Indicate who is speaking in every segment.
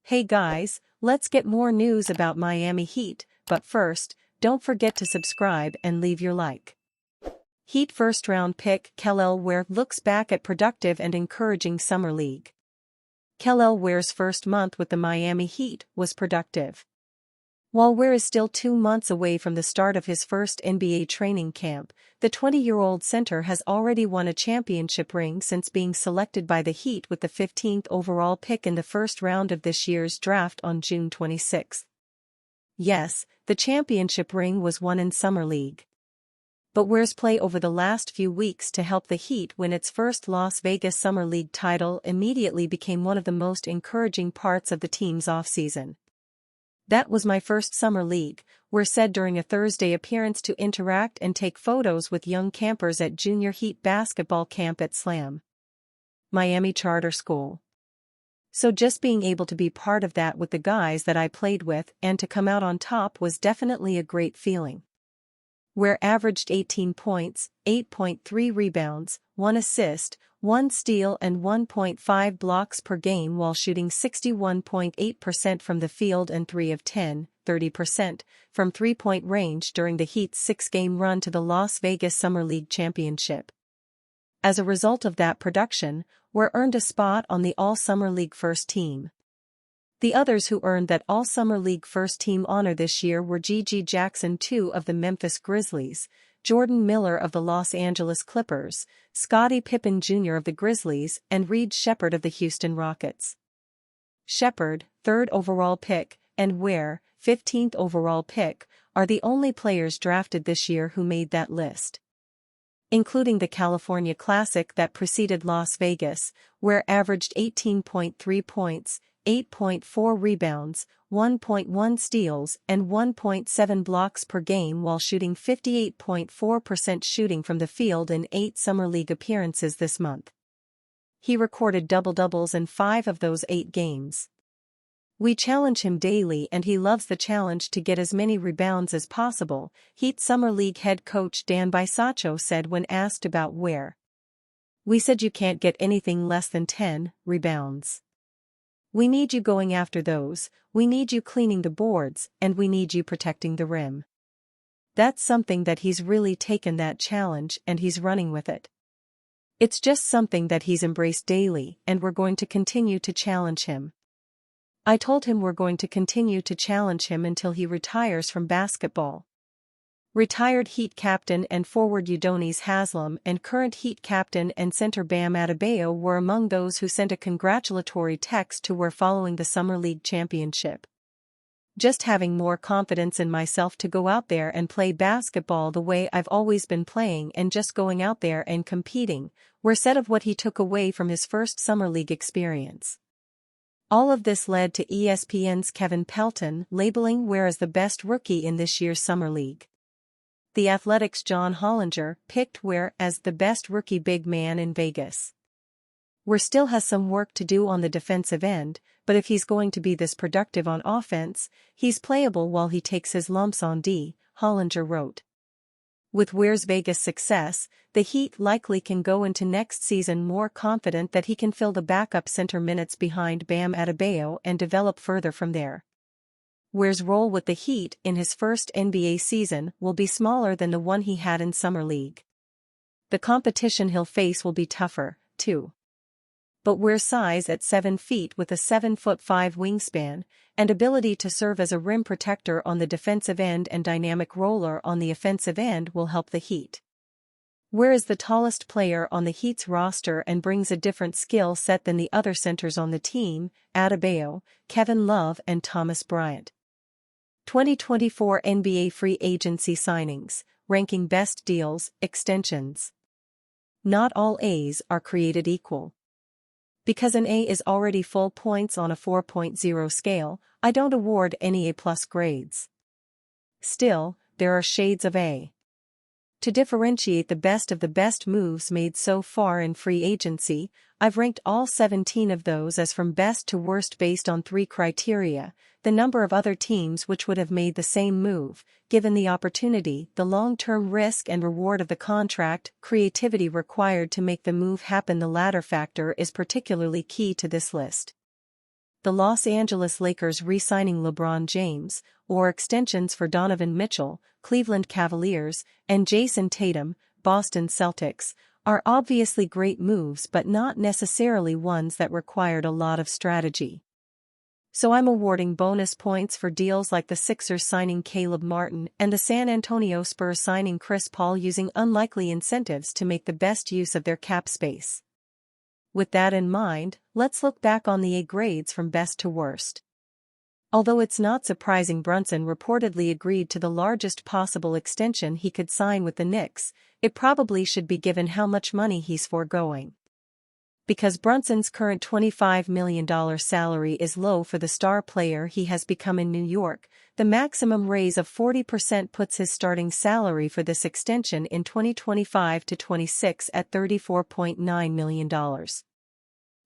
Speaker 1: Hey guys, let's get more news about Miami Heat, but first, don't forget to subscribe and leave your like. Heat first-round pick Kel'el Ware looks back at productive and encouraging summer league. Kel'el Ware's first month with the Miami Heat was productive. While Ware is still 2 months away from the start of his first NBA training camp, the 20-year-old center has already won a championship ring since being selected by the Heat with the 15th overall pick in the first round of this year's draft on June 26. Yes, the championship ring was won in Summer League. But Ware's play over the last few weeks to help the Heat win its first Las Vegas Summer League title immediately became one of the most encouraging parts of the team's offseason. "That was my first summer league," Ware said during a Thursday appearance to interact and take photos with young campers at Junior Heat basketball camp at SLAM, Miami Charter School. "So just being able to be part of that with the guys that I played with and to come out on top was definitely a great feeling." Ware averaged 18 points, 8.3 rebounds, 1 assist, 1 steal and 1.5 blocks per game while shooting 61.8% from the field and 3 of 10, 30%, from three-point range during the Heat's 6-game run to the Las Vegas Summer League Championship. As a result of that production, Ware earned a spot on the All-Summer League First Team. The others who earned that All-Summer League First Team honor this year were Gigi Jackson II of the Memphis Grizzlies, Jordan Miller of the Los Angeles Clippers, Scottie Pippen Jr. of the Grizzlies and Reed Sheppard of the Houston Rockets. Sheppard, 3rd overall pick, and Ware, 15th overall pick, are the only players drafted this year who made that list. Including the California Classic that preceded Las Vegas, Ware averaged 18.3 points, 8.4 rebounds, 1.1 steals and 1.7 blocks per game while shooting 58.4% shooting from the field in 8 Summer League appearances this month. He recorded double-doubles in 5 of those 8 games. "We challenge him daily and he loves the challenge to get as many rebounds as possible," Heat Summer League head coach Dan Bisaccio said when asked about Ware. "We said you can't get anything less than 10 rebounds. We need you going after those, we need you cleaning the boards, and we need you protecting the rim." That's something that he's really taken that challenge and he's running with it. It's just something that he's embraced daily and we're going to continue to challenge him. I told him we're going to continue to challenge him until he retires from basketball. Retired Heat captain and forward Udonis Haslem and current Heat captain and center Bam Adebayo were among those who sent a congratulatory text to Ware following the Summer League championship. "Just having more confidence in myself to go out there and play basketball the way I've always been playing and just going out there and competing," Ware said of what he took away from his first Summer League experience. All of this led to ESPN's Kevin Pelton labeling Ware as the best rookie in this year's Summer League. The Athletic's John Hollinger picked Ware as the best rookie big man in Vegas. "Ware still has some work to do on the defensive end, but if he's going to be this productive on offense, he's playable while he takes his lumps on D," Hollinger wrote. With Ware's Vegas success, the Heat likely can go into next season more confident that he can fill the backup center minutes behind Bam Adebayo and develop further from there. Ware's role with the Heat in his first NBA season will be smaller than the one he had in Summer League. The competition he'll face will be tougher, too. But Ware's size at 7 feet with a 7'5" wingspan, and ability to serve as a rim protector on the defensive end and dynamic roller on the offensive end will help the Heat. Ware is the tallest player on the Heat's roster and brings a different skill set than the other centers on the team, Adebayo, Kevin Love and Thomas Bryant. 2024 NBA free agency signings, ranking best deals, extensions. Not all A's are created equal. Because an A is already full points on a 4.0 scale, I don't award any A+ grades. Still, there are shades of A. To differentiate the best of the best moves made so far in free agency, I've ranked all 17 of those as from best to worst based on 3 criteria: the number of other teams which would have made the same move, given the opportunity, the long-term risk and reward of the contract, creativity required to make the move happen. The latter factor is particularly key to this list. The Los Angeles Lakers re-signing LeBron James, or extensions for Donovan Mitchell, Cleveland Cavaliers, and Jason Tatum, Boston Celtics, are obviously great moves but not necessarily ones that required a lot of strategy. So I'm awarding bonus points for deals like the Sixers signing Caleb Martin and the San Antonio Spurs signing Chris Paul, using unlikely incentives to make the best use of their cap space. With that in mind, let's look back on the A grades from best to worst. Although it's not surprising Brunson reportedly agreed to the largest possible extension he could sign with the Knicks, it probably should be given how much money he's foregoing. Because Brunson's current $25 million salary is low for the star player he has become in New York, the maximum raise of 40% puts his starting salary for this extension in 2025-26 at $34.9 million.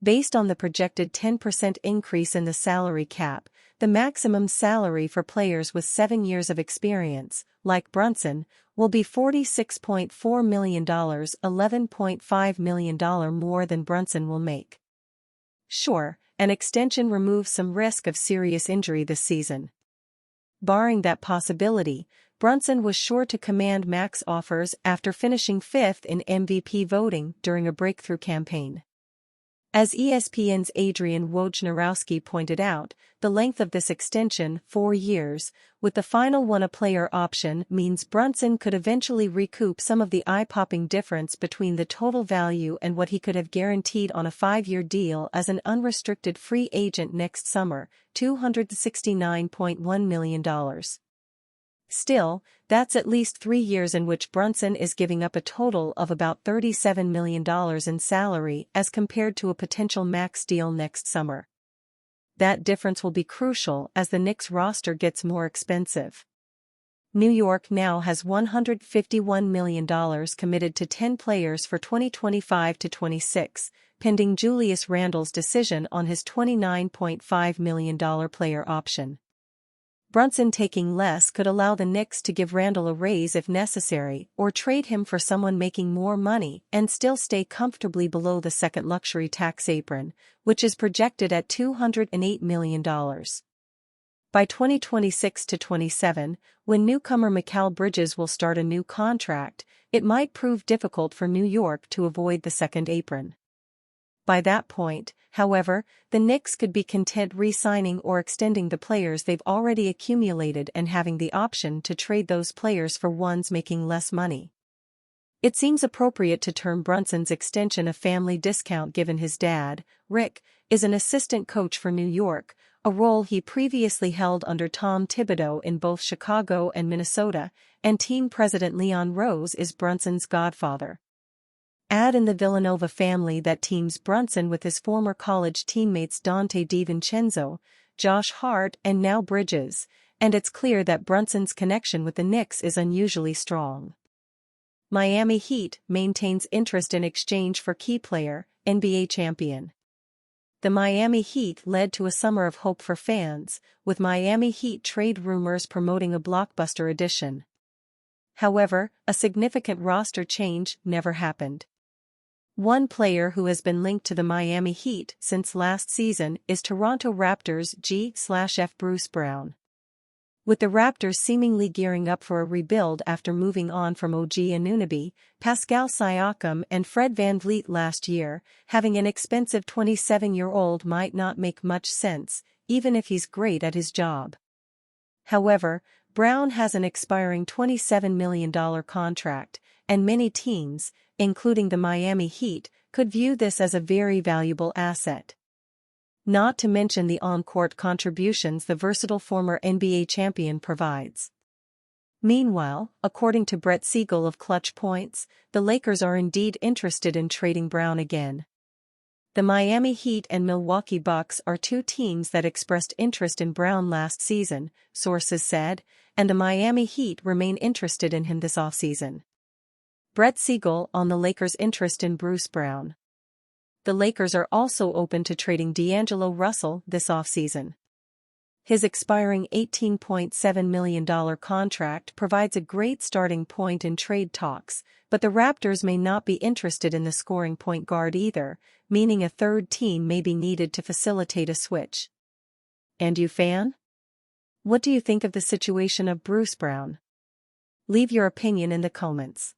Speaker 1: Based on the projected 10% increase in the salary cap, the maximum salary for players with 7 years of experience, like Brunson, will be $46.4 million, $11.5 million more than Brunson will make. Sure, an extension removes some risk of serious injury this season. Barring that possibility, Brunson was sure to command max offers after finishing 5th in MVP voting during a breakthrough campaign. As ESPN's Adrian Wojnarowski pointed out, the length of this extension, 4 years, with the final one a player option, means Brunson could eventually recoup some of the eye-popping difference between the total value and what he could have guaranteed on a 5-year deal as an unrestricted free agent next summer, $269.1 million. Still, that's at least 3 years in which Brunson is giving up a total of about $37 million in salary as compared to a potential max deal next summer. That difference will be crucial as the Knicks roster gets more expensive. New York now has $151 million committed to 10 players for 2025-26, pending Julius Randle's decision on his $29.5 million player option. Brunson taking less could allow the Knicks to give Randle a raise if necessary or trade him for someone making more money and still stay comfortably below the second luxury tax apron, which is projected at $208 million. By 2026-27, when newcomer Mikal Bridges will start a new contract, it might prove difficult for New York to avoid the second apron. By that point, however, the Knicks could be content re-signing or extending the players they've already accumulated and having the option to trade those players for ones making less money. It seems appropriate to term Brunson's extension a family discount given his dad, Rick, is an assistant coach for New York, a role he previously held under Tom Thibodeau in both Chicago and Minnesota, and team president Leon Rose is Brunson's godfather. Add in the Villanova family that teams Brunson with his former college teammates Dante DiVincenzo, Josh Hart and now Bridges, and it's clear that Brunson's connection with the Knicks is unusually strong. Miami Heat maintains interest in exchange for key player, NBA champion. The Miami Heat led to a summer of hope for fans, with Miami Heat trade rumors promoting a blockbuster addition. However, a significant roster change never happened. One player who has been linked to the Miami Heat since last season is Toronto Raptors G/F Bruce Brown. With the Raptors seemingly gearing up for a rebuild after moving on from OG Anunoby, Pascal Siakam and Fred VanVleet last year, having an expensive 27-year-old might not make much sense, even if he's great at his job. However, Brown has an expiring $27 million contract, and many teams, including the Miami Heat, could view this as a very valuable asset. Not to mention the on-court contributions the versatile former NBA champion provides. Meanwhile, according to Brett Siegel of Clutch Points, the Lakers are indeed interested in trading Brown again. The Miami Heat and Milwaukee Bucks are two teams that expressed interest in Brown last season, sources said, and the Miami Heat remain interested in him this offseason. Brett Siegel on the Lakers' interest in Bruce Brown. The Lakers are also open to trading D'Angelo Russell this offseason. His expiring $18.7 million contract provides a great starting point in trade talks, but the Raptors may not be interested in the scoring point guard either, meaning a third team may be needed to facilitate a switch. And you, fan? What do you think of the situation of Bruce Brown? Leave your opinion in the comments.